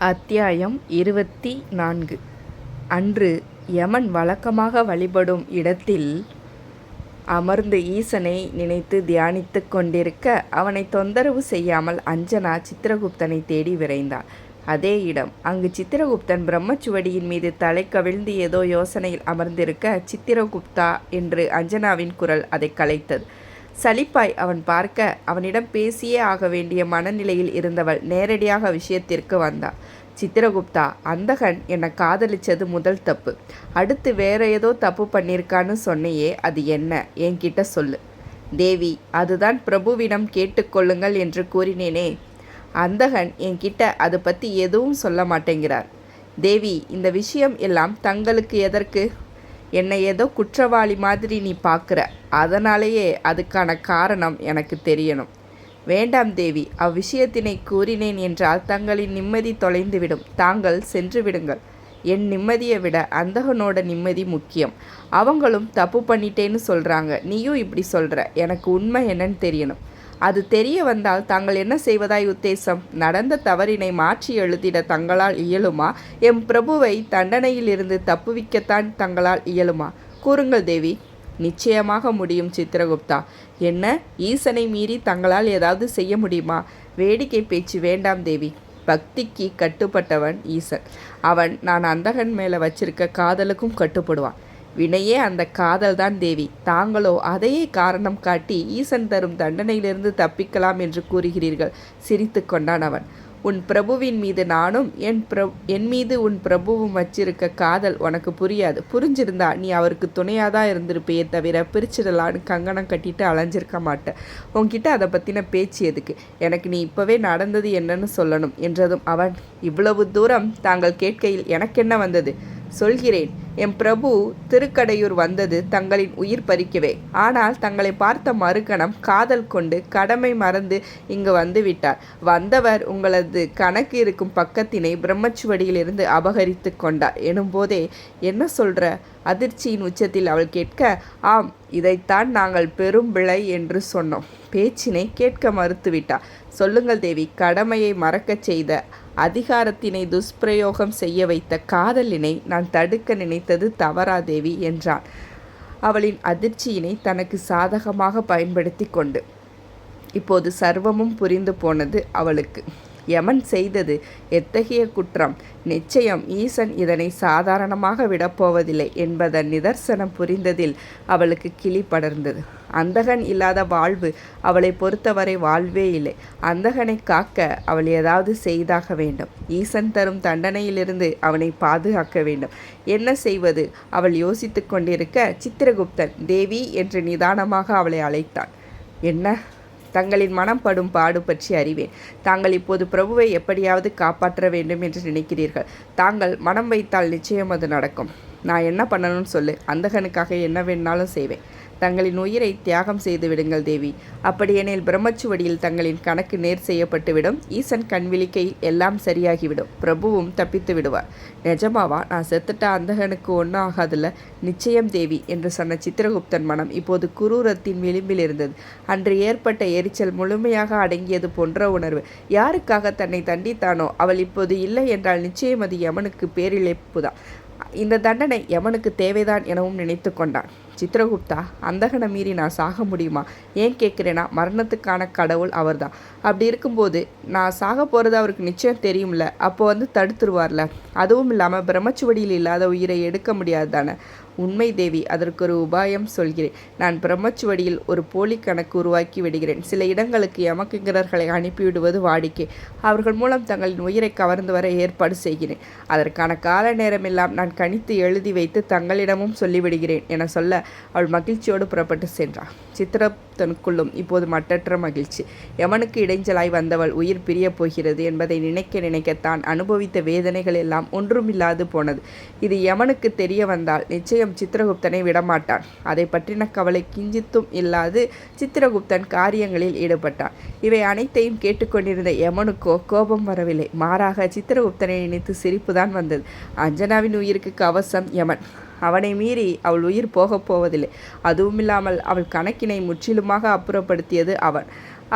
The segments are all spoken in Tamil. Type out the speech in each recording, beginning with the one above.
அத்தியாயம் 24. அன்று யமன் வழக்கமாக வழிபடும் இடத்தில் அமர்ந்து ஈசனை நினைத்து தியானித்து கொண்டிருக்க அவனை தொந்தரவு செய்யாமல் அஞ்சனா சித்திரகுப்தனை தேடி விரைந்தாள். அதே இடம். அங்கு சித்திரகுப்தன் பிரம்மச்சுவடியின் மீது தலை கவிழ்ந்து ஏதோ யோசனையில் அமர்ந்திருக்க சித்திரகுப்தா என்று அஞ்சனாவின் குரல் அதை கலைத்தது. சலிப்பாய் அவன் பார்க்க அவனிடம் பேசியே ஆக வேண்டிய மனநிலையில் இருந்தவள் நேரடியாக விஷயத்திற்கு வந்தாள். சித்திரகுப்தா, அந்தகன் என்னை காதலிச்சது முதல் தப்பு. அடுத்து வேற ஏதோ தப்பு பண்ணியிருக்கான்னு சொன்னையே, அது என்ன? என்கிட்ட சொல்லு. தேவி, அதுதான் பிரபுவிடம் கேட்டுக்கொள்ளுங்கள் என்று கூறினேனே. அந்தகன் என்கிட்ட அது பற்றி எதுவும் சொல்ல மாட்டேங்கிறார். தேவி, இந்த விஷயம் எல்லாம் தங்களுக்கு எதற்கு? என்னை ஏதோ குற்றவாளி மாதிரி நீ பார்க்குற. அதனாலேயே அதுக்கான காரணம் எனக்கு தெரியணும். வேண்டாம் தேவி, அவ்விஷயத்தினை கூறினேன் என்றால் தங்களின் நிம்மதி தொலைந்துவிடும். தாங்கள் சென்று விடுங்கள். என் நிம்மதியை விட அந்தகனோட நிம்மதி முக்கியம். அவங்களும் தப்பு பண்ணிட்டேன்னு சொல்கிறாங்க, நீயும் இப்படி சொல்கிற. எனக்கு உண்மை என்னன்னு தெரியணும். அது தெரிய வந்தால் தாங்கள் என்ன செய்வதாய் உத்தேசம்? நடந்த தவறினை மாற்றி எழுதிட தங்களால் இயலுமா? எம் பிரபுவை தண்டனையிலிருந்து தப்புவிக்கத்தான் தங்களால் இயலுமா? கூறுங்கள் தேவி. நிச்சயமாக முடியும் சித்திரகுப்தா. என்ன, ஈசனை மீறி தங்களால் ஏதாவது செய்ய முடியுமா? வேடிக்கை பேச்சு வேண்டாம் தேவி. பக்திக்கு கட்டுப்பட்டவன் ஈசன். அவன் நான் அந்தகன் மேலே வச்சிருக்க காதலுக்கும் கட்டுப்படுவான். வினையே அந்த காதல்தான் தேவி. தாங்களோ அதையே காரணம் காட்டி ஈசன் தரும் தண்டனையிலிருந்து தப்பிக்கலாம் என்று கூறுகிறீர்கள். சிரித்து கொண்டான் அவன். உன் பிரபுவின் மீது நானும் என் மீது உன் பிரபுவும் வச்சிருக்க காதல் உனக்கு புரியாது. புரிஞ்சிருந்தா நீ அவருக்கு துணையாதான் இருந்திருப்பையே தவிர பிரிச்சிடலான்னு கங்கணம் கட்டிட்டு அலைஞ்சிருக்க மாட்டேன். உன்கிட்ட அதை பற்றின பேச்சு எதுக்கு? எனக்கு நீ இப்போவே நடந்தது என்னன்னு சொல்லணும் என்றதும் அவன், இவ்வளவு தூரம் தாங்கள் கேட்கையில் எனக்கென்ன வந்தது? சொல்கிறேன். என் பிரபு திருக்கடையூர் வந்தது தங்களின் உயிர் பறிக்கவே. ஆனால் தங்களை பார்த்த மறுகணம் காதல் கொண்டு கடமை மறந்து இங்கு வந்து விட்டார். வந்தவர் உங்களது கணக்கு இருக்கும் பக்கத்தினை பிரம்மச்சுவடியிலிருந்து அபகரித்து கொண்டார் எனும்போதே என்ன சொல்ற? அதிர்ச்சியின் உச்சத்தில் அவள் கேட்க, ஆம், இதைத்தான் நாங்கள் பெரும் பிழை என்று சொன்னோம். பேச்சினை கேட்க மறுத்துவிட்டார். சொல்லுங்கள் தேவி. கடமையை மறக்கச் செய்த, அதிகாரத்தினை துஷ்பிரயோகம் செய்ய வைத்த காதலினை நான் தடுக்க நினைத்தது தவறா தேவி என்றான். அவளின் அதிர்ச்சியினை தனக்கு சாதகமாக பயன்படுத்தி கொண்டு. இப்போது சர்வமும் புரிந்து போனது அவளுக்கு. யமன் செய்தது எத்தகைய குற்றம்? நிச்சயம் ஈசன் இதனை சாதாரணமாக விடப்போவதில்லை என்பதன் நிதர்சனம் புரிந்ததில் அவளுக்கு கிளி படர்ந்தது. அந்தகன் இல்லாத வாழ்வு அவளை பொறுத்தவரை வாழ்வே இல்லை. அந்தகனை காக்க அவள் ஏதாவது செய்தாக வேண்டும். ஈசன் தரும் தண்டனையிலிருந்து அவனை பாதுகாக்க வேண்டும். என்ன செய்வது? அவள் யோசித்து கொண்டிருக்க சித்திரகுப்தன் தேவி என்று நிதானமாக அவளை அழைத்தான். என்ன? தங்களின் மனம் படும் பாடு பற்றி அறிவேன். தாங்கள் இப்போது பிரபுவை எப்படியாவது காப்பாற்ற வேண்டும் என்று நினைக்கிறீர்கள். தாங்கள் மனம் வைத்தால் நிச்சயம் அது நடக்கும். நான் என்ன பண்ணணும்னு சொல்லு. அந்தகனுக்காக என்ன வேணாலும் செய்வேன். தங்களின் உயிரை தியாகம் செய்து விடுங்கள் தேவி. அப்படியெனில் பிரம்மச்சுவடியில் தங்களின் கணக்கு நேர் செய்யப்பட்டுவிடும். ஈசன் கண்விழிக்கையில் எல்லாம் சரியாகிவிடும். பிரபுவும் தப்பித்து விடுவார். நிஜமாவா? நான் செத்துட்ட அந்தகனுக்கு ஒன்றும் ஆகாதுல்ல? நிச்சயம் தேவி என்று சொன்ன சித்திரகுப்தன் மனம் இப்போது குரூரத்தின் விளிம்பில் இருந்தது. அன்று ஏற்பட்ட எரிச்சல் முழுமையாக அடங்கியது போன்ற உணர்வு. யாருக்காக தன்னை தண்டித்தானோ அவள் இப்போது இல்லை என்றால் நிச்சயம் அது யமனுக்கு பேரிழைப்புதான். இந்த தண்டனை யமனுக்கு தேவைதான் எனவும் நினைத்து கொண்டான். சித்திரகுப்தா, அந்தகனை மீறி நான் சாக முடியுமா? ஏன் கேட்குறேன்னா, மரணத்துக்கான கடவுள் அவர்தான். அப்படி இருக்கும்போது நான் சாக போகிறது அவருக்கு நிச்சயம் தெரியும்ல. அப்போ தடுத்துருவார்ல. அதுவும் இல்லாமல் பிரம்மச்சுவடியில் இல்லாத உயிரை எடுக்க முடியாது தானே? உண்மை தேவி. அதற்கு ஒரு உபாயம் சொல்கிறேன். நான் பிரம்மச்சுவடியில் ஒரு போலி கணக்கு உருவாக்கி விடுகிறேன். சில இடங்களுக்கு யமக்கிங்கரர்களை அனுப்பிவிடுவது வாடிக்கை. அவர்கள் மூலம் தங்களின் உயிரை கவர்ந்து வர ஏற்பாடு செய்கிறேன். அதற்கான கால நேரமெல்லாம் நான் கணித்து எழுதி வைத்து தங்களிடமும் சொல்லிவிடுகிறேன் என சொல்ல அவள் மகிழ்ச்சியோடு புறப்பட்டு சென்றாள். சித்திரகுப்தனுக்குள்ளும் இப்போது மட்டற்ற மகிழ்ச்சி. யமனுக்கு இடைஞ்சலாய் வந்தவள் உயிர் பிரியப் போகிறது என்பதை நினைக்க நினைக்கத்தான் அனுபவித்த வேதனைகள் எல்லாம் ஒன்றுமில்லாது போனது. இது யமனுக்கு தெரிய வந்தால் நிச்சயம் சித்திரகுப்தனை விடமாட்டான். அதை பற்றின கவலை கிஞ்சித்தும் இல்லாது சித்திரகுப்தன் காரியங்களில் ஈடுபட்டான். இவை அனைத்தையும் கேட்டுக்கொண்டிருந்த யமனுக்கோ கோபம் வரவில்லை. மாறாக சித்திரகுப்தனை நினைத்து சிரிப்புதான் வந்தது. அஞ்சனாவின் உயிருக்கு கவசம் யமன். அவனை மீறி அவள் உயிர் போகப் போவதில்லை. அதுவுமில்லாமல் அவள் கணக்கினை முற்றிலுமாக அப்புறப்படுத்தியது அவன்.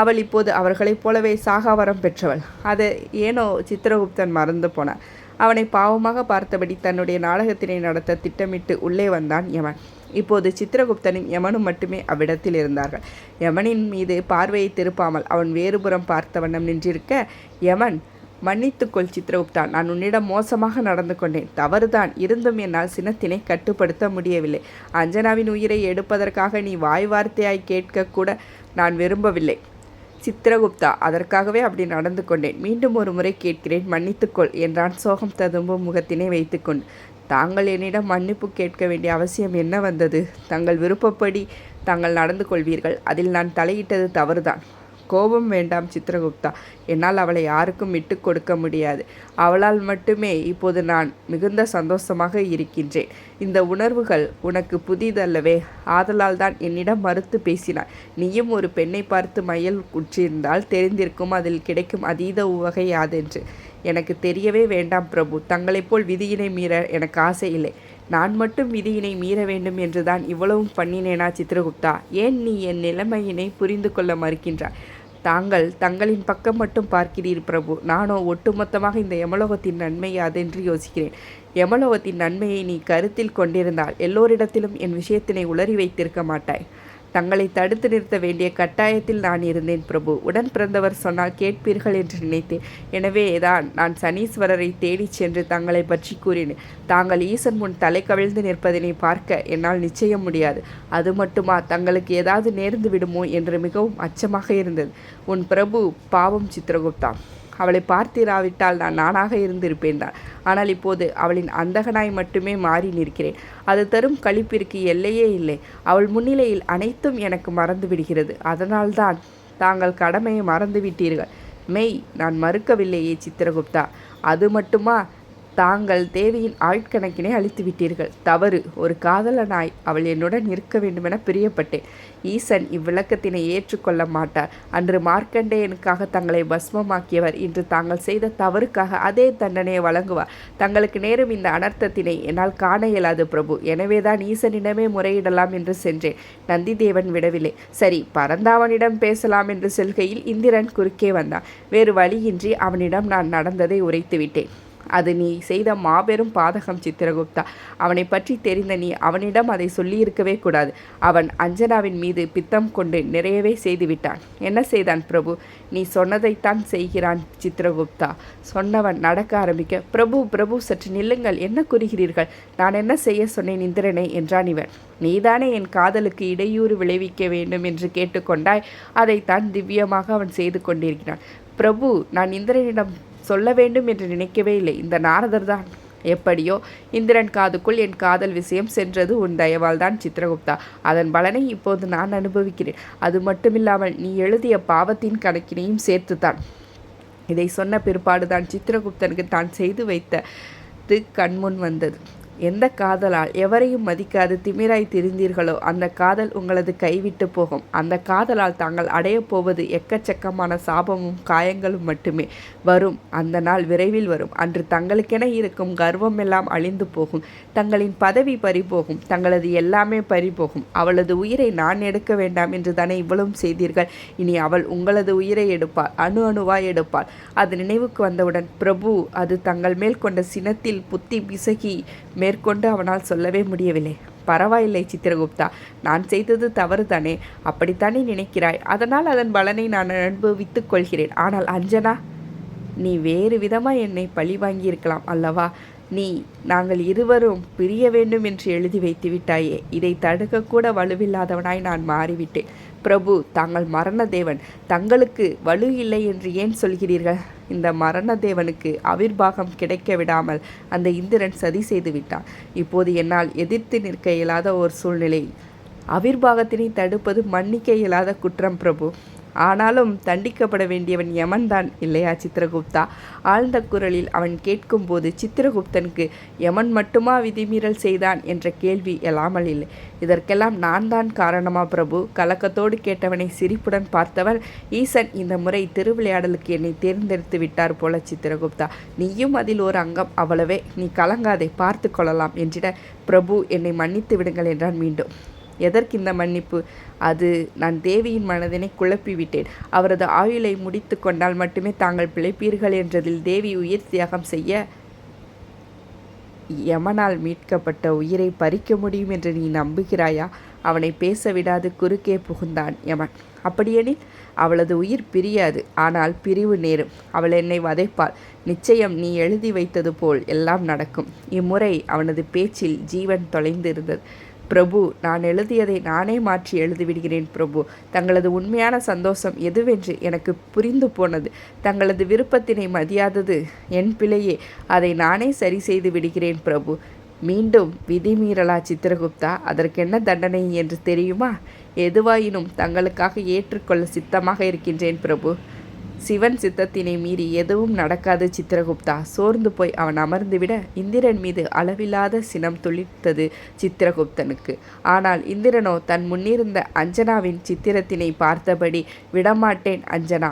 அவள் இப்போது அவர்களைப் போலவே சாகாவரம் பெற்றவள். அது ஏனோ சித்திரகுப்தன் மறந்து போனான். அவனை பாவமாக பார்த்தபடி தன்னுடைய நாடகத்தினை நடத்த திட்டமிட்டு உள்ளே வந்தான் யமன். இப்போது சித்திரகுப்தனும் யமனும் மட்டுமே அவ்விடத்தில் இருந்தார்கள். யமனின் மீது பார்வையை திருப்பாமல் அவன் வேறுபுறம் பார்த்த வண்ணம் நின்றிருக்க, யமன், மன்னித்துக்கொள் சித்திரகுப்தா, நான் உன்னிடம் மோசமாக நடந்து கொண்டேன். தவறுதான். இருந்தும் என்னால் சினத்தினை கட்டுப்படுத்த முடியவில்லை. அஞ்சனாவின் உயிரை எடுப்பதற்காக நீ வாய் வார்த்தையாய் கேட்கக்கூட நான் விரும்பவில்லை சித்திரகுப்தா. அதற்காகவே அப்படி நடந்து கொண்டேன். மீண்டும் ஒரு முறை கேட்கிறேன், மன்னித்துக்கொள் என்றான் சோகம் ததும்பும் முகத்தினை வைத்துக்கொண்டு. தாங்கள் என்னிடம் மன்னிப்பு கேட்க வேண்டிய அவசியம் என்ன வந்தது? தங்கள் விருப்பப்படி தாங்கள் நடந்து கொள்வீர்கள். அதில் நான் தலையிட்டது தவறுதான். கோபம் வேண்டாம் சித்திரகுப்தா. என்னால் அவளை யாருக்கும் விட்டு கொடுக்க முடியாது. அவளால் மட்டுமே இப்போது நான் மிகுந்த சந்தோஷமாக இருக்கின்றேன். இந்த உணர்வுகள் உனக்கு புதிதல்லவே. ஆதலால் தான் என்னிடம் மறுத்து பேசினாய். நீயும் ஒரு பெண்ணை பார்த்து மையல் உற்றிருந்தால் தெரிந்திருக்கும் அதில் கிடைக்கும் அதீத உவகை யாதென்று. எனக்கு தெரியவே வேண்டாம் பிரபு. தங்களைப் போல் விதியினை மீற எனக்கு ஆசை இல்லை. நான் மட்டும் விதியினை மீற வேண்டும் என்றுதான் இவ்வளவும் பண்ணினேனா சித்திரகுப்தா? ஏன் நீ என் நிலைமையினை புரிந்து கொள்ள மறுக்கின்றாய்? தங்களின் பக்கம் மட்டும் பார்க்கிறீர் பிரபு. நானோ ஒட்டுமொத்தமாக இந்த யமலோகத்தின் நன்மை அதென்று யோசிக்கிறேன். யமலோகத்தின் நன்மையை நீ கருத்தில் கொண்டிருந்தால் எல்லோரிடத்திலும் என் விஷயத்தினை உளறி வைத்திருக்க மாட்டாய். தங்களை தடுத்து நிறுத்த வேண்டிய கட்டாயத்தில் நான் இருந்தேன் பிரபு. உடன் பிறந்தவர் சொன்னால் கேட்பீர்கள் என்று நினைத்தேன். எனவே தான் நான் சனீஸ்வரரை தேடிச் சென்று தங்களை பற்றி கூறினேன். தாங்கள் ஈசன் முன் தலை கவிழ்ந்து நிற்பதனை பார்க்க என்னால் நிச்சயம் முடியாது. அது மட்டுமா, தங்களுக்கு ஏதாவது நேர்ந்து விடுமோ என்று மிகவும் அச்சமாக இருந்தது. உன் பிரபு பாவம் சித்திரகுப்தா. அவளை பார்த்திராவிட்டால் நான் நானாக இருந்திருப்பேன் தான். ஆனால் இப்போது அவளின் அந்தகனாய் மட்டுமே மாறி நிற்கிறேன். அது தரும் களிப்பிற்கு எல்லையே இல்லை. அவள் முன்னிலையில் அனைத்தும் எனக்கு மறந்து விடுகிறது. அதனால்தான் தாங்கள் கடமையை மறந்துவிட்டீர்கள். மெய், நான் மறுக்கவில்லையே சித்திரகுப்தா. அது மட்டுமா, தாங்கள் தேவியின் ஆட்கணக்கினை அழித்து விட்டீர்கள். தவறு. ஒரு காதலனாய் அவள் என்னுடன் இருக்க வேண்டுமென பிரியப்பட்டேன். ஈசன் இவ்விளக்கத்தினை ஏற்றுக்கொள்ள மாட்டார். அன்று மார்க்கண்டேயனுக்காக தங்களை பஸ்மமாக்கியவர் இன்று தாங்கள் செய்த தவறுக்காக அதே தண்டனையை வழங்குவார். தங்களுக்கு நேரும் இந்த அனர்த்தத்தினை என்னால் காண இயலாது பிரபு. எனவேதான் ஈசனிடமே முறையிடலாம் என்று சென்றேன். நந்திதேவன் விடவில்லை. சரி, பரந்தாவனிடம் பேசலாம் என்று செல்கையில் இந்திரன் குறுக்கே வந்தான். வேறு வழியின்றி அவனிடம் நான் நடந்ததை உரைத்துவிட்டேன். அது நீ செய்த மாபெரும் பாதகம் சித்திரகுப்தா. அவனை பற்றி தெரிந்த நீ அவனிடம் அதை சொல்லியிருக்கவே கூடாது. அவன் அஞ்சனாவின் மீது பித்தம் கொண்டு நிறையவே செய்துவிட்டான். என்ன செய்தான் பிரபு? நீ சொன்னதைத்தான் செய்கிறான் சித்திரகுப்தா. சொன்னவன் நடக்க ஆரம்பிக்க, பிரபு பிரபு சற்று நில்லுங்கள், என்ன கூறுகிறீர்கள்? நான் என்ன செய்ய சொன்னேன் இந்திரனை என்றான் இவன். நீதானே என் காதலுக்கு இடையூறு விளைவிக்க வேண்டும் என்று கேட்டுக்கொண்டாய். அதைத்தான் திவ்யமாக அவன் செய்து கொண்டிருக்கிறான். பிரபு, நான் இந்திரனிடம் சொல்ல வேண்டும் என்று நினைக்கவே இல்லை. இந்த நாரதர் தான். எப்படியோ இந்திரன் காதுக்குள் என் காதல் விஷயம் சென்றது உன் தயவால் தான் சித்திரகுப்தா. அதன் பலனை இப்போது நான் அனுபவிக்கிறேன். அது மட்டுமில்லாமல் நீ எழுதிய பாவத்தின் கணக்கினையும் சேர்த்துத்தான். இதை சொன்ன பிற்பாடுதான் சித்திரகுப்தனுக்கு தான் செய்து வைத்தது கண்முன் வந்தது. எந்த காதலால் எவரையும் மதிக்காது திமிராய் திரிந்தீர்களோ அந்த காதல் உங்களது கைவிட்டு போகும். அந்த காதலால் தாங்கள் அடையப் போவது எக்கச்சக்கமான சாபமும் காயங்களும் மட்டுமே. வரும் அந்த நாள் விரைவில் வரும். அன்று தங்களுக்கென இருக்கும் கர்வம் எல்லாம் அழிந்து போகும். தங்களின் பதவி பறிபோகும். தங்களது எல்லாமே பறிபோகும். அவளது உயிரை நான் எடுக்க வேண்டாம் என்று தானே இவ்வளவும் செய்தீர்கள். இனி அவள் உங்களது உயிரை எடுப்பாள். அணு அணுவாய் எடுப்பாள். அது நினைவுக்கு வந்தவுடன், பிரபு, அது தங்கள் மேல் கொண்ட சினத்தில் புத்தி பிசகி மேற்கொண்டு அவனால் சொல்லவே முடியவில்லை. பரவாயில்லை சித்திரகுப்தா, நான் செய்தது தவறு தானே, அப்படித்தானே நினைக்கிறாய். அதனால் அதன் பலனை நான் அனுபவித்துக் கொள்கிறேன். ஆனால் அஞ்சனா, நீ வேறு விதமாக என்னை பழி வாங்கியிருக்கலாம் அல்லவா? நாங்கள் இருவரும் பிரிய வேண்டும் என்று எழுதி வைத்து விட்டாயே. இதை தடுக்கக்கூட வலுவில்லாதவனாய் நான் மாறிவிட்டேன். பிரபு, தாங்கள் மரணதேவன். தங்களுக்கு வலு இல்லை என்று ஏன் சொல்கிறீர்கள்? இந்த மரணதேவனுக்கு அவிர்வாகம் கிடைக்க விடாமல் அந்த இந்திரன் சதி செய்து விட்டான். இப்போது என்னால் எதிர்த்து நிற்க இயலாத ஒரு சூழ்நிலை. அவிர்வாகத்தினை தடுப்பது மன்னிக்க இயலாத குற்றம் பிரபு. ஆனாலும் தண்டிக்கப்பட வேண்டியவன் யமன் தான் இல்லையா சித்திரகுப்தா? ஆழ்ந்த குரலில் அவன் கேட்கும்போது சித்திரகுப்தனுக்கு யமன் மட்டுமா விதிமீறல் செய்தான் என்ற கேள்வி எழாமல் இல்லை. இதற்கெல்லாம் நான் தான் காரணமா பிரபு? கலக்கத்தோடு கேட்டவனை சிரிப்புடன் பார்த்தவன், ஈசன் இந்த முறை திருவிளையாடலுக்கு என்னை தேர்ந்தெடுத்து விட்டார் போல சித்திரகுப்தா. நீயும் அதில் ஒரு அங்கம், அவ்வளவே. நீ கலங்காதே, பார்த்து கொள்ளலாம் என்றிட, பிரபு என்னை மன்னித்து விடுங்கள் என்றான் மீண்டும். எதற்கு இந்த மன்னிப்பு? அது நான் தேவியின் மனதினை குழப்பிவிட்டேன். அவரது ஆயுளை முடித்து கொண்டால் மட்டுமே தாங்கள் பிழைப்பீர்கள் என்றதில் தேவி உயிர் தியாகம் செய்ய யமனால் மீட்கப்பட்ட உயிரை பறிக்க முடியும் என்று நீ நம்புகிறாயா? அவனை பேச விடாது குறுக்கே புகுந்தான் யமன். அப்படியெனில் அவளது உயிர் பிரியாது, ஆனால் பிரிவு நேரும். அவள் என்னை வதைப்பாள். நிச்சயம் நீ எழுதி வைத்தது போல் எல்லாம் நடக்கும். இம்முறை அவனது பேச்சில் ஜீவன் தொலைந்திருந்தது. பிரபு, நான் எழுதியதை நானே மாற்றி எழுதிவிடுகிறேன் பிரபு. தங்களது உண்மையான சந்தோஷம் எதுவென்று எனக்கு புரிந்து போனது. தங்களது விருப்பத்தினை மதியாதது என் பிழையே. அதை நானே சரி செய்து விடுகிறேன் பிரபு. மீண்டும் விதிமீறலா சித்திரகுப்தா? அதற்கென்ன தண்டனை என்று தெரியுமா? எதுவாயினும் தங்களுக்காக ஏற்றுக்கொள்ள சித்தமாக இருக்கின்றேன் பிரபு. சிவன் சித்தத்தினை மீறி எதுவும் நடக்காது சித்திரகுப்தா. சோர்ந்து போய் அவன் அமர்ந்துவிட இந்திரன் மீது அளவில்லாத சினம் துளிர்த்தது சித்திரகுப்தனுக்கு. ஆனால் இந்திரனோ தன் முன்னிருந்த அஞ்சனாவின் சித்திரத்தினை பார்த்தபடி, விடமாட்டேன் அஞ்சனா.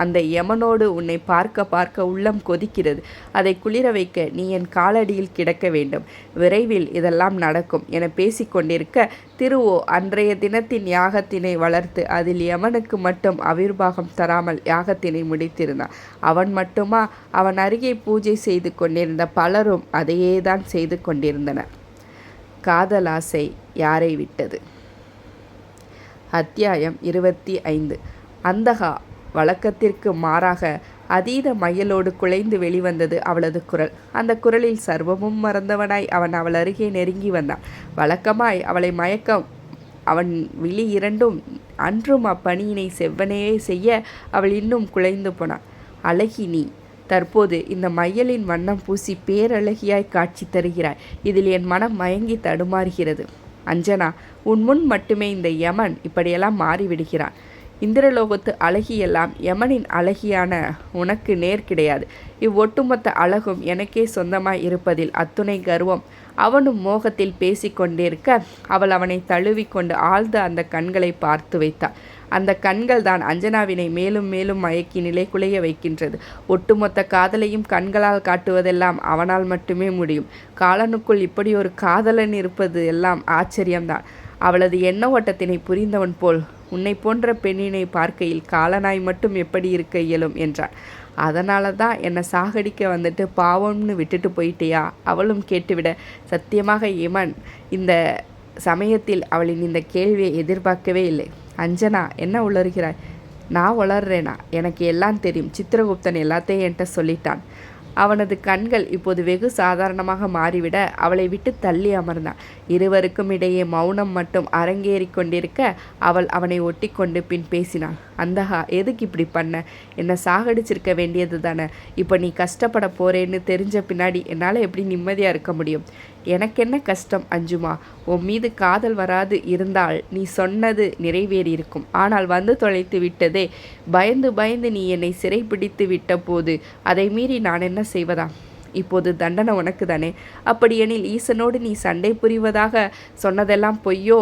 அந்த யமனோடு உன்னை பார்க்க பார்க்க உள்ளம் கொதிக்கிறது. அதை குளிர வைக்க நீ என் காலடியில் கிடக்க வேண்டும். விரைவில் இதெல்லாம் நடக்கும் என பேசிக்கொண்டிருக்க, திருவோ அன்றைய தினத்தின் யாகத்தினை வளர்த்து அதில் யமனுக்கு மட்டும் அவிர்வாகம் தராமல் யாகத்தினை முடித்திருந்தான். அவன் மட்டுமா? அவன் அருகே பூஜை செய்து கொண்டிருந்த பலரும் அதையேதான் செய்து கொண்டிருந்தனர். காதலாசை யாரை விட்டது? அத்தியாயம் 25. அந்தகா வழக்கத்திற்கு மாறாக அதீத மையலோடு குலைந்து வெளிவந்தது அவளது குரல். அந்த குரலில் சர்வமும் மறந்தவனாய் அவன் அவள் அருகே நெருங்கி வந்தான். வழக்கமாய் அவளை மயக்க அவன் விழி இரண்டும் அன்றும் அப்பணியினை செவ்வனையே செய்ய அவள் இன்னும் குலைந்து போனாள். அழகி நீ தற்போது இந்த மையலின் வண்ணம் பூசி பேரழகியாய் காட்சி தருகிறாய். இதில் என் மனம் மயங்கி தடுமாறுகிறது. அஞ்சனா, உன் முன் மட்டுமே இந்த யமன் இப்படியெல்லாம் மாறிவிடுகிறான். இந்திரலோகத்து அழகியெல்லாம் யமனின் அழகியான உனக்கு நேர் கிடையாது. இவ்வொட்டுமொத்த அழகும் எனக்கே சொந்தமாய் இருப்பதில் அத்துணை கர்வம். அவனும் மோகத்தில் பேசி கொண்டிருக்க அவள் அவனை தழுவிக்கொண்டு ஆழ்ந்த அந்த கண்களை பார்த்து வைத்தாள். அந்த கண்கள் தான் அஞ்சனாவினை மேலும் மேலும் மயக்கி நிலைகுலைய வைக்கின்றது. ஒட்டுமொத்த காதலையும் கண்களால் காட்டுவதெல்லாம் அவனால் மட்டுமே முடியும். காலனுக்குள் இப்படி ஒரு காதலன் இருப்பது எல்லாம் ஆச்சரியம்தான். அவளது எண்ண ஓட்டத்தினை புரிந்தவன் போல், உன்னை போன்ற பெண்ணினை பார்க்கையில் காலனாய் மட்டும் எப்படி இருக்க இயலும் என்றான். அதனால தான் என்னை சாகடிக்க வந்துட்டு பாவம்னு விட்டுட்டு போயிட்டியா? அவளும் கேட்டுவிட, சத்தியமாக யமன் இந்த சமயத்தில் அவளின் இந்த கேள்வியை எதிர்பார்க்கவே இல்லை. அஞ்சனா, என்ன உளறுகிறாய்? நான் உளர்றேனா? எனக்கு எல்லாம் தெரியும். சித்திரகுப்தன் எல்லாத்தையும் என்கிட்ட சொல்லிட்டான். அவனது கண்கள் இப்போது வெகு சாதாரணமாக மாறிவிட அவளை விட்டு தள்ளி அமர்ந்தான். இருவருக்கும் இடையே மௌனம் மட்டும் அரங்கேறி கொண்டிருக்க அவள் அவனை ஒட்டி கொண்டு பின் பேசினாள். அந்தகா, எதுக்கு இப்படி பண்ண? என்னை சாகடிச்சிருக்க வேண்டியது தானே. இப்போ நீ கஷ்டப்பட போறேன்னு தெரிஞ்ச பின்னாடி என்னால் எப்படி நிம்மதியாக இருக்க முடியும்? எனக்கு என்ன கஷ்டம் அஞ்சுமா? உன் மீது காதல் வராது இருந்தால் நீ சொன்னது நிறைவேறியிருக்கும். ஆனால் வந்து தொலைத்து விட்டதே. பயந்து பயந்து நீ என்னை சிறைப்பிடித்து விட்ட போது அதை மீறி நான் என்ன செய்வதா? இப்போது தண்டனை உனக்கு தானே. அப்படியெனில் ஈசனோடு நீ சண்டை புரிவதாக சொன்னதெல்லாம் பொய்யோ?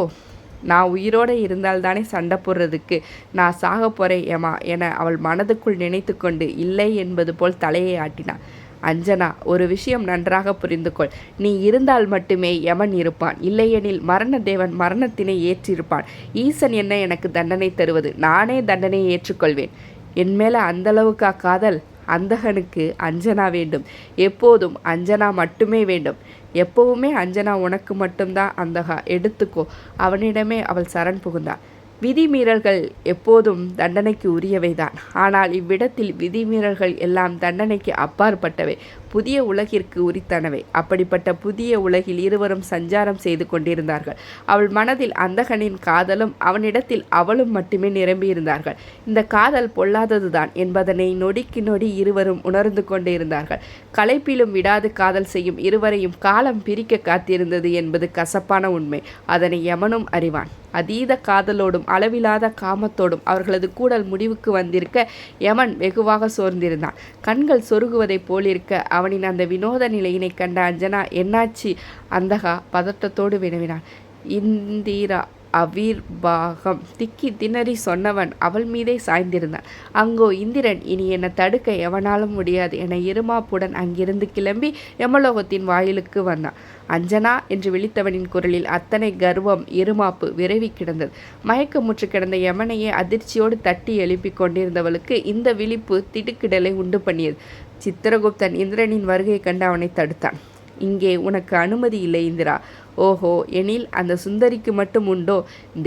நான் உயிரோடு இருந்தால்தானே சண்டை போடுறதுக்கு. நான் சாக போகிறேன் யமா என அவள் மனதுக்குள் நினைத்து கொண்டு இல்லை என்பது போல் தலையை ஆட்டினாள். அஞ்சனா, ஒரு விஷயம் நன்றாக புரிந்து கொள். நீ இருந்தால் மட்டுமே யமன் இருப்பான். இல்லையெனில் மரண தேவன் மரணத்தினை ஏற்றிருப்பான். ஈசன் என்ன எனக்கு தண்டனை தருவது? நானே தண்டனையை ஏற்றுக்கொள்வேன். என் மேலே அந்தளவுக்கா காதல்? அந்தகனுக்கு அஞ்சனா வேண்டும். எப்போதும் அஞ்சனா மட்டுமே வேண்டும். எப்போவுமே அஞ்சனா உனக்கு மட்டும்தான் அந்தகா. எடுத்துக்கோ. அவனிடமே அவள் சரண் புகுந்தாள். விதிமீறல்கள் எப்போதும் தண்டனைக்கு உரியவைதான். ஆனால் இவ்விடத்தில் விதிமீறல்கள் எல்லாம் தண்டனைக்கு அப்பாற்பட்டவை, புதிய உலகிற்கு உரித்தானவை. அப்படிப்பட்ட புதிய உலகில் இருவரும் சஞ்சாரம் செய்து கொண்டிருந்தார்கள். அவள் மனதில் அந்தகனின் காதலும் அவனிடத்தில் அவளும் மட்டுமே நிரம்பியிருந்தார்கள். இந்த காதல் பொல்லாததுதான் என்பதனை நொடிக்கு நொடி இருவரும் உணர்ந்து கொண்டிருந்தார்கள். களைப்பிலும் விடாது காதல் செய்யும் இருவரையும் காலம் பிரிக்க காத்திருந்தது என்பது கசப்பான உண்மை. அதனை யமனும் அறிவான். அதீத காதலோடும் அளவிலாத காமத்தோடும் அவர்களது கூடல் முடிவுக்கு வந்திருக்க யமன் வெகுவாக சோர்ந்திருந்தான். கண்கள் சொருகுவதைப் போலிருக்க அவனின் அந்த வினோத நிலையினை கண்ட அஞ்சனா, என்னாச்சு? அந்தகா பதட்டத்தோடு வினவினான். இந்திரா அவிர்வாகம். திக்கி திணறி சொன்னவன் அவள் மீதே சாய்ந்திருந்தான். அங்கோ இந்திரன், இனி என்னை தடுக்க எவனாலும் முடியாது என இருமாப்புடன் அங்கிருந்து கிளம்பி யமலோகத்தின் வாயிலுக்கு வந்தான். அஞ்சனா என்று விழித்தவனின் குரலில் அத்தனை கர்வம், இருமாப்பு விரைவி கிடந்தது. மயக்கமுற்று கிடந்த யமனையே அதிர்ச்சியோடு தட்டி எழுப்பி கொண்டிருந்தவளுக்கு இந்த விழிப்பு திடுக்கிடலை உண்டு பண்ணியது. சித்திரகுப்தன் இந்திரனின் வருகை கண்டு அவனை தடுத்தான். இங்கே உனக்கு அனுமதி இல்லை இந்திரா. ஓஹோ, எனில் அந்த சுந்தரிக்கு மட்டும் உண்டோ?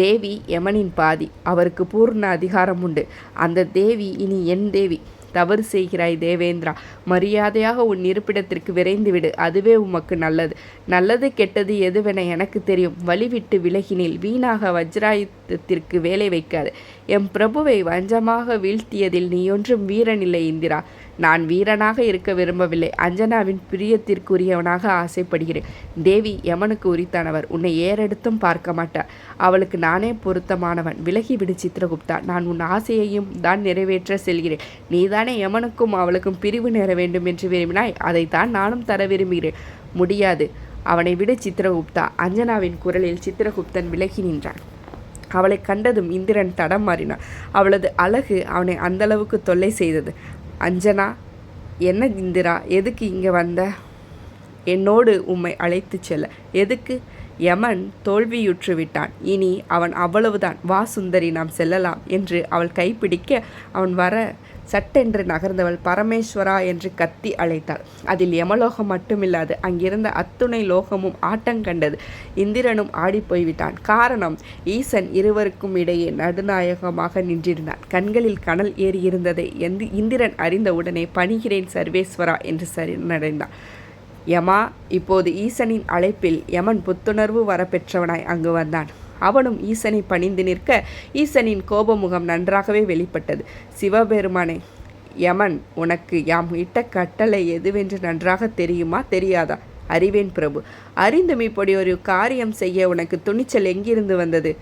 தேவி யமனின் பாதி, அவருக்கு பூர்ண அதிகாரம் உண்டு. அந்த தேவி இனி என் தேவி. தவறு செய்கிறாய் தேவேந்திரா. மரியாதையாக உன் இருப்பிடத்திற்கு விரைந்துவிடு, அதுவே உமக்கு நல்லது. நல்லது கெட்டது எதுவென எனக்கு தெரியும். வழிவிட்டு விலகினில் வீணாக வஜ்ராயுதத்திற்கு வேலை வைக்காது. எம் பிரபுவை வஞ்சமாக வீழ்த்தியதில் நீ ஒன்றும் வீரனில்லை இந்திரா. நான் வீரனாக இருக்க விரும்பவில்லை. அஞ்சனாவின் பிரியத்திற்குரியவனாக ஆசைப்படுகிறேன். தேவி யமனுக்கு உரித்தானவர். உன்னை ஏறெடுத்தும் பார்க்க மாட்டார். அவளுக்கு நானே பொருத்தமானவன். விலகிவிடு சித்திரகுப்தா. நான் உன் ஆசையையும் தான் நிறைவேற்ற செல்கிறேன். நீதானே யமனுக்கும் அவளுக்கும் பிரிவு நேர வேண்டும் என்று விரும்பினாய். அதைத்தான் நானும் தர விரும்புகிறேன். முடியாது. அவனை விடு சித்திரகுப்தா. அஞ்சனாவின் குரலில் சித்திரகுப்தன் விலகி நின்றான். அவளை கண்டதும் இந்திரன் தடம் மாறினான். அவளது அழகு அவனை அந்தளவுக்கு தொல்லை செய்தது. அஞ்சனா, என்ன இந்திரா, எதுக்கு இங்கே வந்த? என்னோடு உம்மை அழைத்து செல்ல. எதுக்கு? யமன் தோல்வியுற்று விட்டான். இனி அவன் அவ்வளவுதான். வா சுந்தரி, நாம் செல்லலாம் என்று அவள் கைப்பிடிக்க அவன் வர சட்டென்று நகர்ந்தவள் பரமேஸ்வரா என்று கத்தி அழைத்தாள். அதில் யமலோகம் மட்டுமில்லாது அங்கிருந்த அத்துணை லோகமும் ஆட்டங்கண்டது. இந்திரனும் ஆடிப்போய்விட்டான். காரணம், ஈசன் இருவருக்கும் இடையே நடுநாயகமாக நின்றிருந்தான். கண்களில் கனல் ஏறியிருந்ததை இந்திரன் அறிந்தவுடனே பணிகிறேன் சர்வேஸ்வரா என்று சரணடைந்தான். யமா, இப்போது ஈசனின் அழைப்பில் யமன் புத்துணர்வு வரப்பெற்றவனாய் அங்கு வந்தான். அவனும் ஈசனை பணிந்து நிற்க ஈசனின் கோபமுகம் நன்றாகவே வெளிப்பட்டது. சிவபெருமானே, யமன் உனக்கு யாம் இட்ட கட்டளை எதுவென்று நன்றாக தெரியுமா, தெரியாதா? அறிவேன் பிரபு. அறிந்தும் இப்படி ஒரு காரியம் செய்ய உனக்கு துணிச்சல் எங்கிருந்து வந்தது?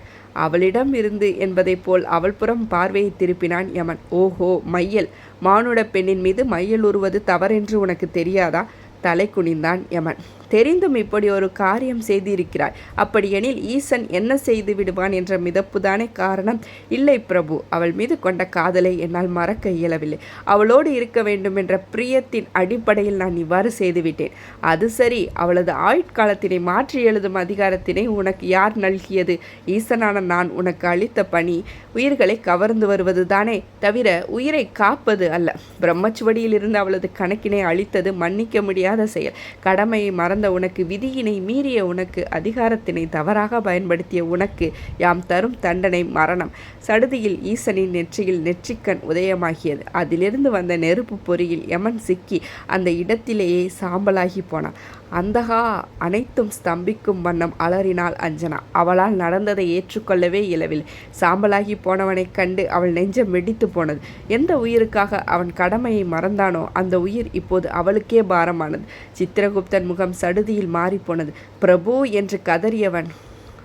அவளிடம் இருந்து என்பதைப் போல் அவள் புறம் பார்வையை திருப்பினான் யமன். ஓஹோ, மையல். மானுட பெண்ணின் மீது மையல் உருவது தவறென்று உனக்கு தெரியாதா? தலை குனிந்தான் யமன். தெரிந்தும் இப்படி ஒரு காரியம் செய்திருக்கிறாய். அப்படியெனில் ஈசன் என்ன செய்து விடுவான் என்ற மிதப்புதானே காரணம்? இல்லை பிரபு, அவள் மீது கொண்ட காதலை என்னால் மறக்க இயலவில்லை. அவளோடு இருக்க வேண்டும் என்ற பிரியத்தின் அடிப்படையில் நான் இவ்வாறு செய்துவிட்டேன். அது சரி, அவளது ஆயுட்காலத்தினை மாற்றி எழுதும் அதிகாரத்தினை உனக்கு யார் நல்கியது? ஈசனான நான் உனக்கு அளித்த பணி உயிர்களை கவர்ந்து வருவது தானே தவிர உயிரை காப்பது அல்ல. பிரம்மச்சுவடியிலிருந்து அவளது கணக்கினை அளித்தது மன்னிக்க முடியாத செயல். கடமையை மறந்த உனக்கு, விதியினை மீறிய உனக்கு, அதிகாரத்தினை தவறாக பயன்படுத்திய உனக்கு யாம் தரும் தண்டனை மரணம். சடுதியில் ஈசனின் நெற்றியில் நெற்றிக்கண் உதயமாகியது. அதிலிருந்து வந்த நெருப்பு பொறியில் யமன் சிக்கி அந்த இடத்திலேயே சாம்பலாகி போனான். அந்தகா! அனைத்தும் ஸ்தம்பிக்கும் வண்ணம் அலறினாள் அஞ்சனா. அவளால் நடந்ததை ஏற்றுக்கொள்ளவே இயலவில்லை. சாம்பலாகி போனவனைக் கண்டு அவள் நெஞ்சம் வெடித்து போனது. எந்த உயிருக்காக அவன் கடமையை மறந்தானோ அந்த உயிர் இப்போது அவளுக்கே பாரமானது. சித்திரகுப்தன் முகம் சடுதியில் மாறிப்போனது. பிரபு என்று கதறியவன்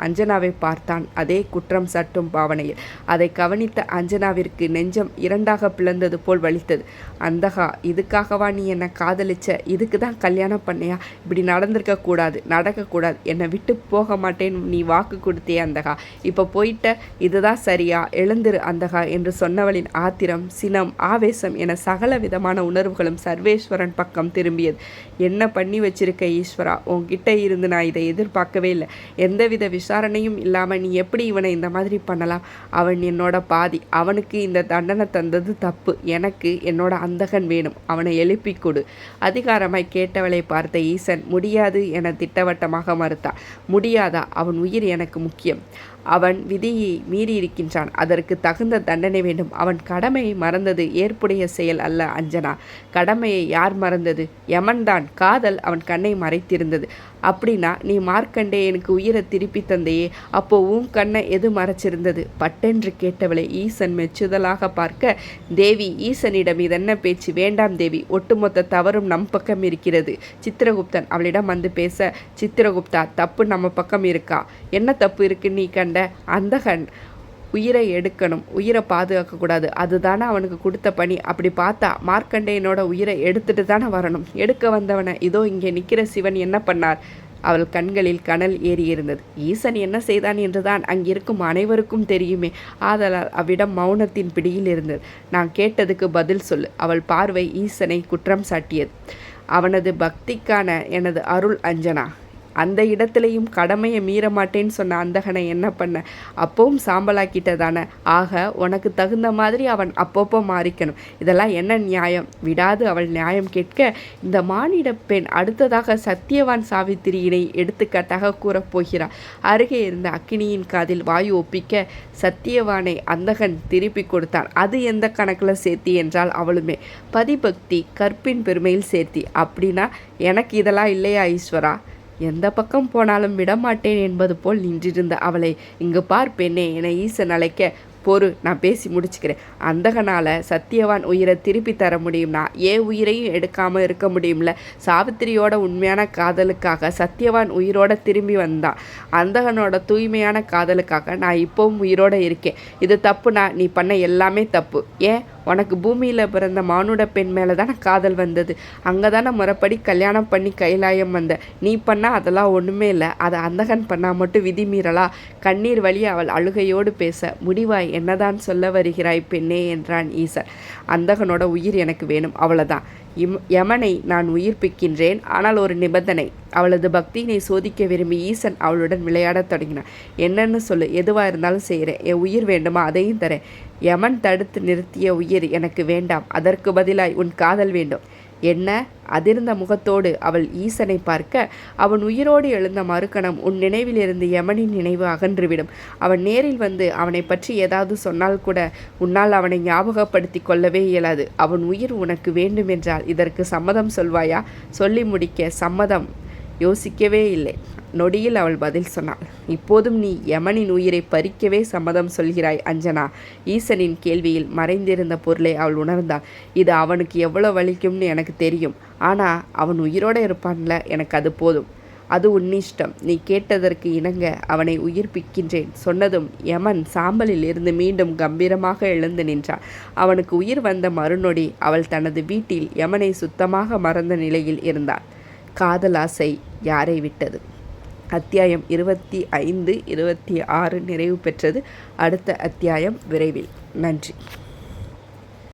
அஞ்சனாவை பார்த்தான், அதே குற்றம் சட்டும் பாவனையில். அதை கவனித்த அஞ்சனாவிற்கு நெஞ்சம் இரண்டாக பிளந்தது போல் வலித்தது. அந்தகா, இதுக்காகவா நீ என்னை காதலிச்ச? இதுக்கு தான் கல்யாணம் பண்ணியா? இப்படி நடந்திருக்க கூடாது, நடக்கக்கூடாது. என்னை விட்டு போக மாட்டேன்னு நீ வாக்கு கொடுத்தே அந்தகா. இப்போ போயிட்ட, இதுதான் சரியா? எழுந்திரு அந்தகா என்று சொன்னவளின் ஆத்திரம், சினம், ஆவேசம் என சகல விதமான உணர்வுகளும் சர்வேஸ்வரன் பக்கம் திரும்பியது. என்ன பண்ணி வச்சிருக்க ஈஸ்வரா? உன்கிட்ட இருந்து நான் இதை எதிர்பார்க்கவே இல்லை. எந்தவித விசாரணையும் இல்லாமல் நீ எப்படி இவனை இந்த மாதிரி பண்ணலாம்? அவன் என்னோட பாதி. அவனுக்கு இந்த தண்டனை தந்தது தப்பு. எனக்கு என்னோட அந்தகன் வேணும். அவனை எழுப்பி கொடு. அதிகாரமாய் கேட்டவளை பார்த்த ஈசன் முடியாது என திட்டவட்டமாக மறுத்தான். முடியாதா? அவன் உயிர் எனக்கு முக்கியம். அவன் விதியை மீறியிருக்கின்றான். அதற்கு தகுந்த தண்டனை வேண்டும். அவன் கடமையை மறந்தது ஏற்புடைய செயல் அல்ல அஞ்சனா. கடமையை யார் மறந்தது? யமன்தான். காதல் அவன் கண்ணை மறைத்திருந்தது. அப்படின்னா நீ மார்க்கண்டேயனுக்கு உயிரை திருப்பி தந்தையே, அப்போ உன் கண்ணை எது மறைச்சிருந்தது? பட்டென்று கேட்டவளை ஈசன் மெச்சுதலாக பார்க்க, தேவி, ஈசனிடம் இதென்ன பேச்சு? வேண்டாம் தேவி, ஒட்டுமொத்த தவறும் நம் பக்கம் இருக்கிறது. சித்திரகுப்தன் அவளிடம் வந்து பேச, சித்திரகுப்தா, தப்பு நம்ம பக்கம் இருக்கா? என்ன தப்பு இருக்கு நீ கண்ட? அந்தகன் உயிரை எடுக்கணும், உயிரை பாதுகாக்கக்கூடாது. அதுதானே அவனுக்கு கொடுத்த பணி. அப்படி பார்த்தா மார்க்கண்டேயனோட உயிரை எடுத்துட்டு தானே வரணும். எடுக்க வந்தவனை இதோ இங்கே நிற்கிற சிவன் என்ன பண்ணார்? அவள் கண்களில் கனல் ஏறியிருந்தது. ஈசன் என்ன செய்தான் என்றுதான் அங்கிருக்கும் அனைவருக்கும் தெரியுமே. ஆதலால் அவ்விடம் மௌனத்தின் பிடியில் இருந்தது. நான் கேட்டதுக்கு பதில் சொல்லு. அவள் பார்வை ஈசனை குற்றம் சாட்டியது. அவனது பக்திக்கான எனது அருள் அஞ்சனா. அந்த இடத்துலையும் கடமையை மீற மாட்டேன்னு சொன்ன அந்தகனை என்ன பண்ண? அப்பவும் சாம்பலாக்கிட்டதானே. ஆக உனக்கு தகுந்த மாதிரி அவன் அப்பப்போ மாறிக்கணும். இதெல்லாம் என்ன நியாயம்? விடாது அவள் நியாயம் கேட்க, இந்த மானிட பெண் அடுத்ததாக சத்தியவான் சாவித்திரியினை எடுத்துக்காட்டாக கூறப்போகிறார். அருகே இருந்த அக்கினியின் காதில் வாயு ஒப்பிக்க, சத்தியவானை அந்தகன் திருப்பி கொடுத்தான். அது எந்த கணக்கில் சேர்த்தி என்றால் அவளுமே பதிபக்தி கற்பின் பெருமையில் சேர்த்தி. அப்படின்னா எனக்கு இதெல்லாம் இல்லையா ஈஸ்வரா? எந்த பக்கம் போனாலும் விடமாட்டேன் என்பது போல் நின்றிருந்த அவளை, இங்கு பார் பெண்ணே என ஈசன் அழைக்க, பொறு நான் பேசி முடிச்சுக்கிறேன். அந்தகனால் சத்தியவான் உயிரை திருப்பி தர முடியும்னா உயிரையும் எடுக்காமல் இருக்க முடியும்ல. சாவித்திரியோட உண்மையான காதலுக்காக சத்தியவான் உயிரோட திரும்பி வந்தான். அந்தகனோட தூய்மையான காதலுக்காக நான் இப்போவும் உயிரோட இருக்கேன். இது தப்புனா நீ பண்ண எல்லாமே தப்பு. ஏன்? உனக்கு பூமியில் பிறந்த மானுட பெண் மேலே தானே காதல் வந்தது. அங்கே தானே முறைப்படி கல்யாணம் பண்ணி கைலாயம் வந்த. நீ பண்ணால் அதெல்லாம் ஒன்றுமே இல்லை. அதை அந்தகன் பண்ணால் மட்டும் விதி மீறலா? கண்ணீர் வழி அவள் அழுகையோடு பேச, முடிவாய் என்னதான் சொல்ல வருகிறாய் பெண்ணே என்றான் ஈசன். அந்தகனோட உயிர் எனக்கு வேணும், அவ்வளோதான். யமனை நான் உயிர்ப்பிக்கின்றேன், ஆனால் ஒரு நிபந்தனை. அவளது பக்தியினை சோதிக்க விரும்பி ஈசன் அவளுடன் விளையாடத் தொடங்கினான். என்னன்னு சொல்லு, எதுவாக இருந்தாலும் செய்கிறேன். என் உயிர் வேண்டுமா அதையும் தரேன். யமன் தடுத்து நிறுத்திய உயிர் எனக்கு வேண்டாம், அதற்கு பதிலாய் உன் காதல் வேண்டும். என்ன? அதிர்ந்த முகத்தோடு அவள் ஈசனை பார்க்க, அவன் உயிரோடு எழுந்த மறுக்கணம் உன் நினைவிலிருந்து யமனின் நினைவு அகன்றுவிடும். அவன் நேரில் வந்து அவனை பற்றி ஏதாவது சொன்னால் கூட உன்னால் அவனை ஞாபகப்படுத்தி கொள்ளவே இயலாது. அவன் உயிர் உனக்கு வேண்டுமென்றால் இதற்கு சம்மதம் சொல்வாயா? சொல்லி முடிக்க, சம்மதம். யோசிக்கவே இல்லை. நொடியில் அவள் பதில் சொன்னாள். இப்போதும் நீ யமனின் உயிரை பறிக்கவே சம்மதம் சொல்கிறாய் அஞ்சனா. ஈசனின் கேள்வியில் மறைந்திருந்த பொருளை அவள் உணர்ந்தாள். இது அவனுக்கு எவ்வளோ வலிக்கும்னு எனக்கு தெரியும். ஆனால் அவன் உயிரோடு இருப்பான்ல, எனக்கு அது போதும். அது உன்னிஷ்டம். நீ கேட்டதற்கு இணங்க அவனை உயிர்ப்பிக்கின்றேன் சொன்னதும் யமன் சாம்பலில் இருந்து மீண்டும் கம்பீரமாக எழுந்து நின்றான். அவனுக்கு உயிர் வந்த மறுநொடி அவள் தனது வீட்டில் யமனை சுத்தமாக மறந்த நிலையில் இருந்தாள். காதல் ஆசை யாரை விட்டது? அத்தியாயம் 25, 26 நிறைவு பெற்றது. அடுத்த அத்தியாயம் விரைவில். நன்றி.